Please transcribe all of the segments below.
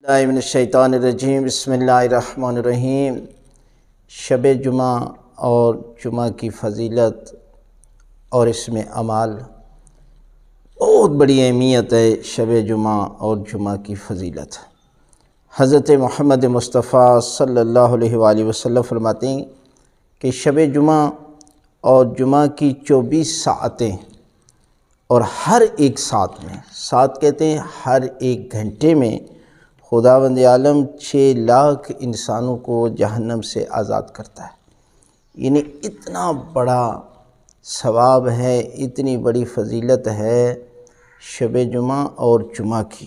من الشیطان الرجیم بسم اللہ الرحمن الرحیم۔ شب جمعہ اور جمعہ کی فضیلت اور اس میں اعمال، بہت بڑی اہمیت ہے شب جمعہ اور جمعہ کی فضیلت۔ حضرت محمد مصطفیٰ صلی اللہ علیہ وآلہ وسلم فرماتے ہیں کہ شب جمعہ اور جمعہ کی 24 ساعتیں، اور ہر ایک ساعت میں، ساعت کہتے ہیں ہر ایک گھنٹے میں خداوند عالم 6 لاکھ انسانوں کو جہنم سے آزاد کرتا ہے۔ یعنی اتنا بڑا ثواب ہے، اتنی بڑی فضیلت ہے شب جمعہ اور جمعہ کی۔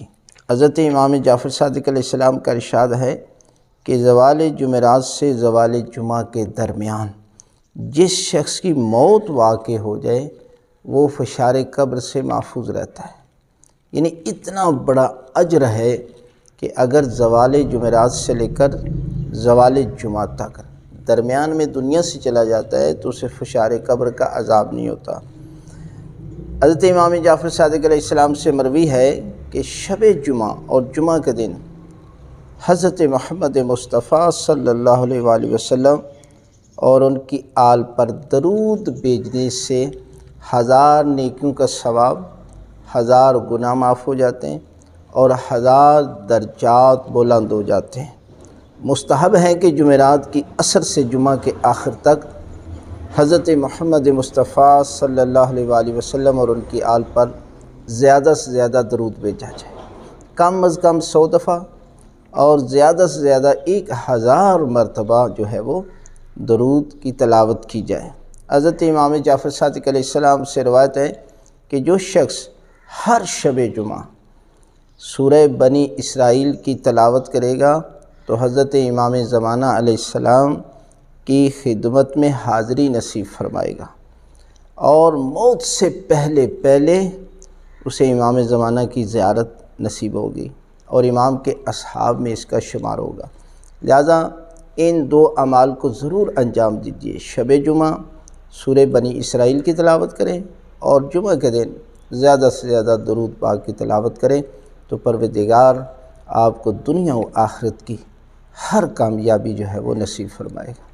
حضرت امام جعفر صادق علیہ السلام کا ارشاد ہے کہ زوال جمعرات سے زوال جمعہ کے درمیان جس شخص کی موت واقع ہو جائے وہ فشار قبر سے محفوظ رہتا ہے۔ یعنی اتنا بڑا اجر ہے کہ اگر زوال جمعرات سے لے کر زوال جمعہ تک درمیان میں دنیا سے چلا جاتا ہے تو اسے فشار قبر کا عذاب نہیں ہوتا۔ حضرت امام جعفر صادق علیہ السلام سے مروی ہے کہ شب جمعہ اور جمعہ کے دن حضرت محمد مصطفیٰ صلی اللہ علیہ وآلہ وسلم اور ان کی آل پر درود بھیجنے سے 1000 نیکیوں کا ثواب، 1000 گناہ معاف ہو جاتے ہیں اور 1000 درجات بلند ہو جاتے ہیں۔ مستحب ہے کہ جمعرات کی عصر سے جمعہ کے آخر تک حضرت محمد مصطفیٰ صلی اللہ علیہ وآلہ وسلم اور ان کی آل پر زیادہ سے زیادہ درود بھیجا جائے، کم از کم 100 دفعہ اور زیادہ سے زیادہ 1000 مرتبہ جو ہے وہ درود کی تلاوت کی جائے۔ حضرت امام جعفر صادق علیہ السلام سے روایت ہے کہ جو شخص ہر شب جمعہ سورہ بنی اسرائیل کی تلاوت کرے گا تو حضرت امام زمانہ علیہ السلام کی خدمت میں حاضری نصیب فرمائے گا، اور موت سے پہلے اسے امام زمانہ کی زیارت نصیب ہوگی اور امام کے اصحاب میں اس کا شمار ہوگا۔ لہذا ان 2 اعمال کو ضرور انجام دیجیے، شب جمعہ سورہ بنی اسرائیل کی تلاوت کریں اور جمعہ کے دن زیادہ سے زیادہ درود پاک کی تلاوت کریں، تو پروردگار آپ کو دنیا و آخرت کی ہر کامیابی جو ہے وہ نصیب فرمائے گا۔